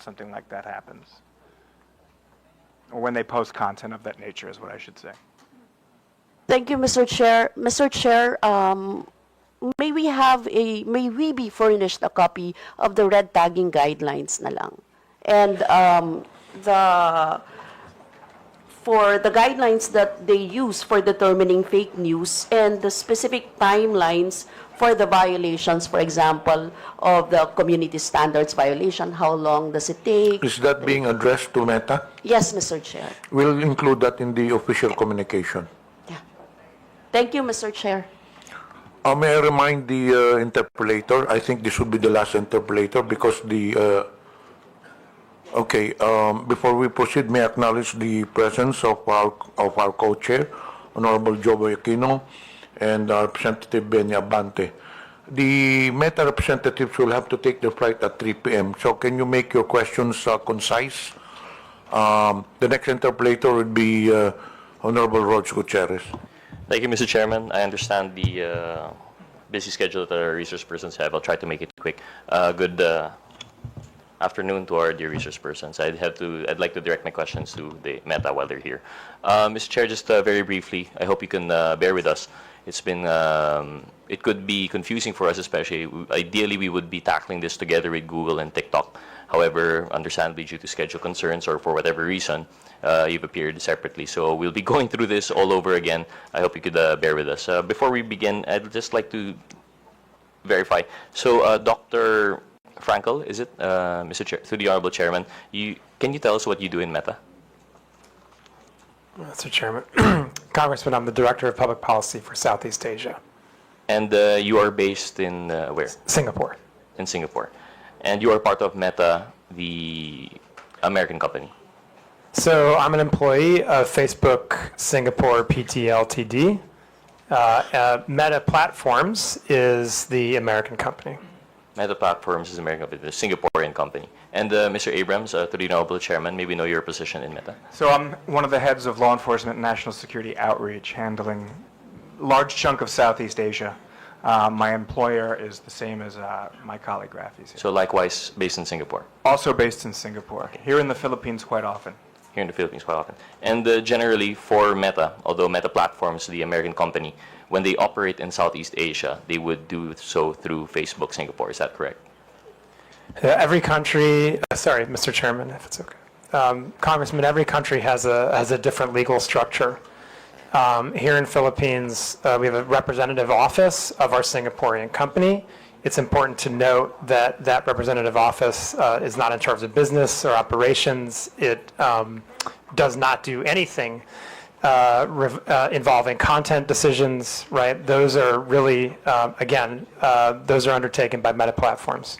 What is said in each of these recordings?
something like that happens. Or when they post content of that nature is what I should say. Thank you, Mr. Chair. Mr. Chair, may we be furnished a copy of the red tagging guidelines na lang? And for the guidelines that they use for determining fake news and the specific timelines for the violations, for example, of the community standards violation, how long does it take? Is that being addressed to Meta? Yes, Mr. Chair. We'll include that in the official communication. Yeah. Thank you, Mr. Chair. May I remind the interpolator, I think this would be the last interpolator because the... before we proceed, may I acknowledge the presence of our co-chair, Honorable Joey Aquino, and Representative Benny Abante. The Meta representatives will have to take their flight at 3 p.m. So can you make your questions concise? The next interpolator would be Honorable Roger Gutierrez. Thank you, Mr. Chairman. I understand the busy schedule that our resource persons have. I'll try to make it quick. Good afternoon to our dear resource persons. I'd like to direct my questions to the Meta while they're here. Mr. Chair, just very briefly, I hope you can bear with us. It's been, it could be confusing for us, especially, ideally we would be tackling this together with Google and TikTok. However, understandably, due to schedule concerns or for whatever reason, you've appeared separately. So we'll be going through this all over again. I hope you could bear with us. Before we begin, I'd just like to verify. So, Dr. Frankel, is it, Mr. Chair, to the Honorable Chairman, can you tell us what you do in Meta? Mr. Chairman, Congressman, I'm the Director of Public Policy for Southeast Asia. And you are based in where? Singapore. In Singapore. And you are part of Meta, the American company. So I'm an employee of Facebook Singapore PT Ltd. Meta Platforms is the American company. Meta Platforms is American company, the Singaporean company. And Mr. Abrams, to the Honorable Chairman, maybe know your position in Meta. So I'm one of the heads of law enforcement and national security outreach, handling a large chunk of Southeast Asia. My employer is the same as my colleague Rafi's. So likewise, based in Singapore. Also based in Singapore. Okay. Here in the Philippines quite often. Here in the Philippines quite often. And generally for Meta, although Meta Platforms, the American company, when they operate in Southeast Asia, they would do so through Facebook Singapore. Is that correct? Every country, sorry, Mr. Chairman, if it's okay. Congressman, every country has a different legal structure. Here in Philippines, we have a representative office of our Singaporean company. It's important to note that that representative office is not in charge of business or operations. It does not do anything involving content decisions, right? Those are really, again, those are undertaken by Meta Platforms.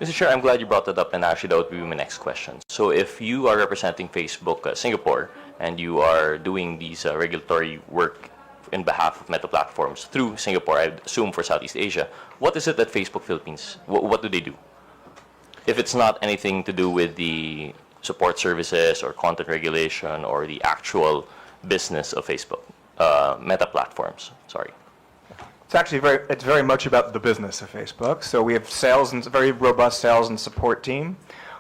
Mr. Chair, I'm glad you brought that up, and actually that would be my next question. So if you are representing Facebook Singapore, and you are doing these regulatory work in behalf of Meta Platforms through Singapore, I assume for Southeast Asia, what is it that Facebook Philippines, what do they do? If it's not anything to do with the support services or content regulation or the actual business of Facebook, Meta Platforms, sorry. It's actually very much about the business of Facebook. So we have sales and very robust sales and support team.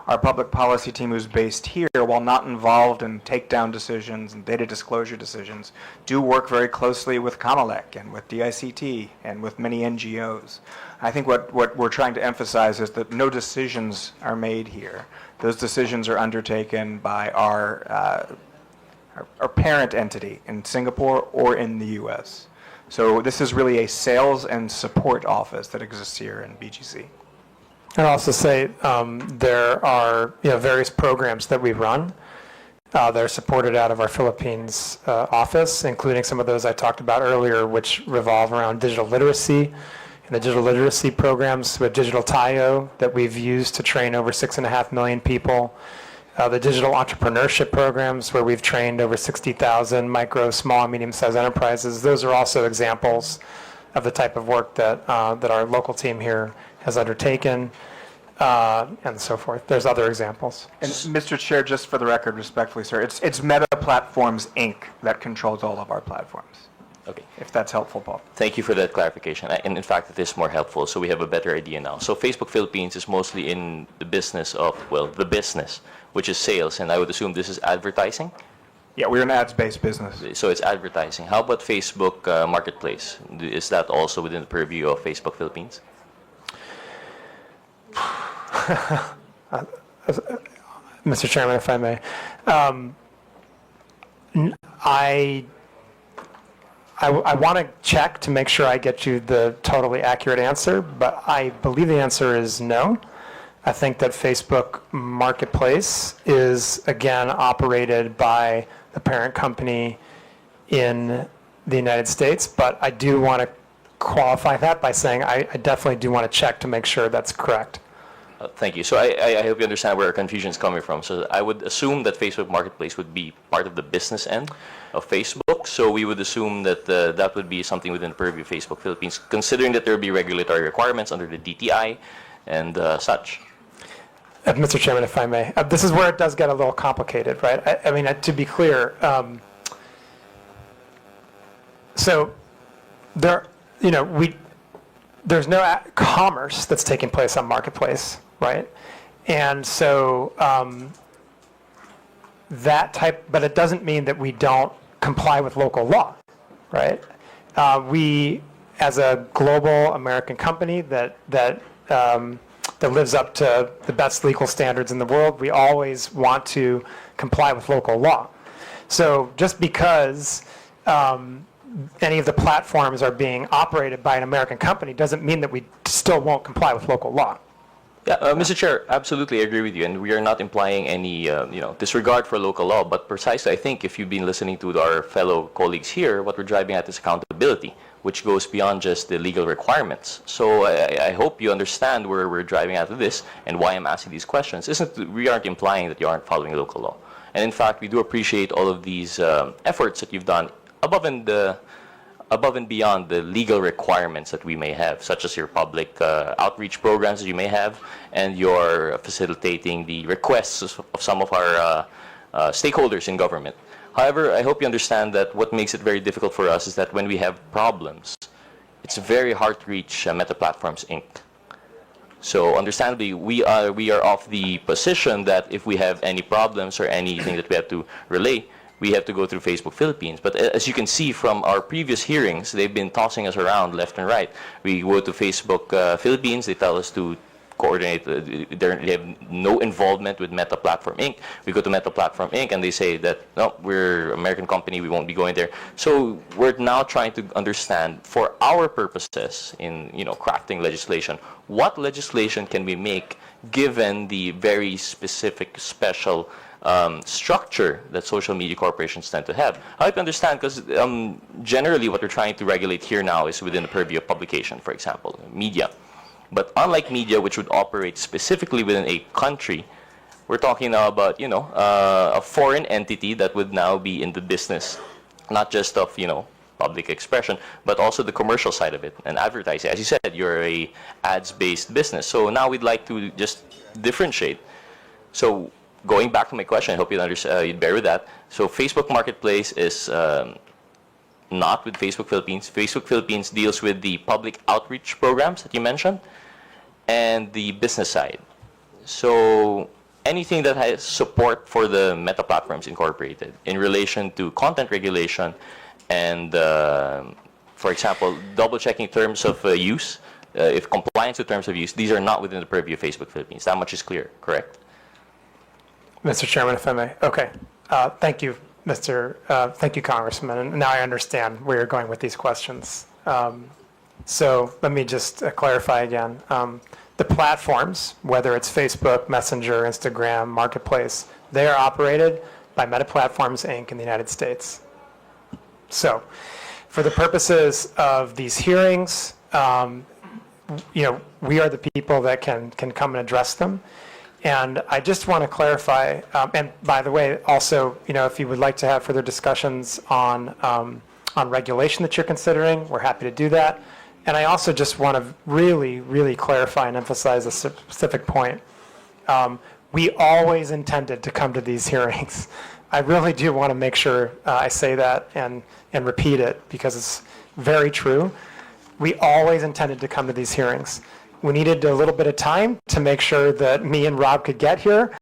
Our public policy team, who's based here, while not involved in takedown decisions and data disclosure decisions, do work very closely with Kalayaan and with DICT and with many NGOs. I think what we're trying to emphasize is that no decisions are made here. Those decisions are undertaken by our parent entity in Singapore or in the U.S. So this is really a sales and support office that exists here in BGC. I'd also say there are various programs that we run that are supported out of our Philippines office, including some of those I talked about earlier, which revolve around digital literacy. And the digital literacy programs with Digital Tayo that we've used to train over 6.5 million people. The digital entrepreneurship programs where we've trained over 60,000 micro, small, and medium-sized enterprises. Those are also examples of the type of work that our local team here has undertaken, and so forth. There's other examples. And Mr. Chair, just for the record, respectfully, sir, it's Meta Platforms, Inc. that controls all of our platforms. Okay. if that's helpful, Paul. Thank you for that clarification. And in fact, it is more helpful, so we have a better idea now. So Facebook Philippines is mostly in the business of, well, the business, which is sales, and I would assume this is advertising? Yeah, we're an ads-based business. So it's advertising. How about Facebook Marketplace? Is that also within the purview of Facebook Philippines? Mr. Chairman, if I may. I want to check to make sure I get you the totally accurate answer, but I believe the answer is no. I think that Facebook Marketplace is, again, operated by the parent company in the United States, but I do want to qualify that by saying I definitely do want to check to make sure that's correct. Thank you. So I hope you understand where our confusion is coming from. So I would assume that Facebook Marketplace would be part of the business end of Facebook. So we would assume that that would be something within the purview of Facebook Philippines, considering that there would be regulatory requirements under the DTI and such. Mr. Chairman, if I may, this is where it does get a little complicated, right? I mean, to be clear, so there, there's no commerce that's taking place on Marketplace, right? And so but it doesn't mean that we don't comply with local law, right? We, as a global American company that lives up to the best legal standards in the world, we always want to comply with local law. So just because any of the platforms are being operated by an American company doesn't mean that we still won't comply with local law. Yeah, Mr. Chair, absolutely agree with you, and we are not implying any disregard for local law, but precisely, I think, if you've been listening to our fellow colleagues here, what we're driving at is accountability, which goes beyond just the legal requirements. So I hope you understand where we're driving at this and why I'm asking these questions. We aren't implying that you aren't following local law. And in fact, we do appreciate all of these efforts that you've done above and beyond the legal requirements that we may have, such as your public outreach programs that you may have, and your facilitating the requests of some of our stakeholders in government. However, I hope you understand that what makes it very difficult for us is that when we have problems, it's very hard to reach Meta Platforms, Inc. So understandably, we are of the position that if we have any problems or anything that we have to relay, we have to go through Facebook Philippines. But as you can see from our previous hearings, they've been tossing us around left and right. We go to Facebook Philippines, they tell us to coordinate, they have no involvement with Meta Platform Inc. We go to Meta Platform Inc. and they say that, no, we're an American company, we won't be going there. So we're now trying to understand, for our purposes in crafting legislation, what legislation can we make given the very specific, special structure that social media corporations tend to have. I hope you understand, because generally what we're trying to regulate here now is within the purview of publication, for example, media. But unlike media, which would operate specifically within a country, we're talking now about, a foreign entity that would now be in the business, not just of, public expression, but also the commercial side of it and advertising. As you said, you're a ads-based business. So now we'd like to just differentiate. So going back to my question, I hope you'd bear with that. So Facebook Marketplace is not with Facebook Philippines. Facebook Philippines deals with the public outreach programs that you mentioned and the business side. So anything that has support for the Meta Platforms Incorporated in relation to content regulation and, for example, double-checking terms of use, if compliance with terms of use, these are not within the purview of Facebook Philippines. That much is clear, correct? Mr. Chairman, if I may. Okay. Thank you, thank you, Congressman. And now I understand where you're going with these questions. So let me just clarify again. The platforms, whether it's Facebook, Messenger, Instagram, Marketplace, they are operated by Meta Platforms, Inc. in the United States. So for the purposes of these hearings, we are the people that can come and address them. And I just want to clarify, and by the way, also, if you would like to have further discussions on regulation that you're considering, we're happy to do that. And I also just want to really, really clarify and emphasize a specific point. We always intended to come to these hearings. I really do want to make sure I say that and repeat it because it's very true. We always intended to come to these hearings. We needed a little bit of time to make sure that me and Rob could get here,